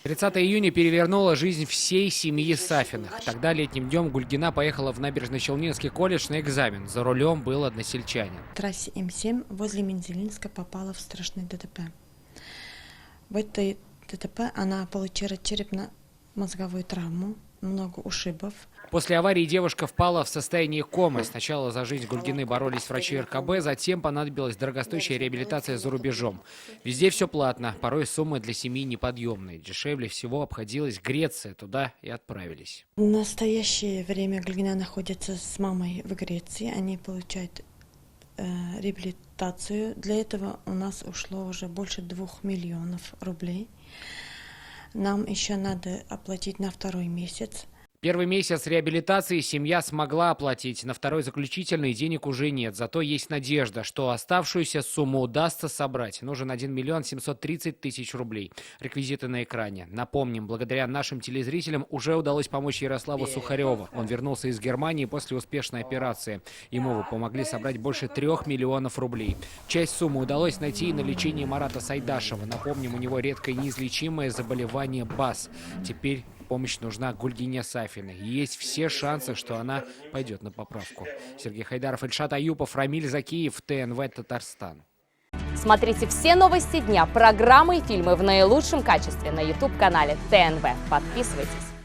30 июня перевернула жизнь всей семьи Сафиных. Тогда летним днем Гульгина поехала в Набережно-Челнинский колледж на экзамен. За рулем был односельчанин. В трассе М7 возле Мензелинска попала в страшный ДТП. В этой ДТП она получила черепно-мозговую травму, много ушибов. После аварии девушка впала в состояние комы. Сначала за жизнь Гульгины боролись врачи РКБ, затем понадобилась дорогостоящая реабилитация за рубежом. Везде все платно, порой суммы для семьи неподъемные. Дешевле всего обходилась Греция, туда и отправились. В настоящее время Гульгина находится с мамой в Греции, они получают реабилитацию. Для этого у нас ушло уже больше 2 миллионов рублей. Нам еще надо оплатить на 2-й месяц. Первый месяц реабилитации семья смогла оплатить, на второй заключительный денег уже нет. Зато есть надежда, что оставшуюся сумму удастся собрать. Нужен 1 миллион 730 тысяч рублей. Реквизиты на экране. Напомним, благодаря нашим телезрителям уже удалось помочь Ярославу Сухареву. Он вернулся из Германии после успешной операции. Ему помогли собрать больше 3 миллионов рублей. Часть суммы удалось найти и на лечение Марата Сайдашева. Напомним, у него редкое неизлечимое заболевание БАС. Теперь помощь нужна Гульгине Сафиной. И есть все шансы, что она пойдет на поправку. Сергей Хайдаров, Ильшат Аюпов, Рамиль Закиев, ТНВ, Татарстан. Смотрите все новости дня, программы и фильмы в наилучшем качестве на YouTube-канале ТНВ. Подписывайтесь.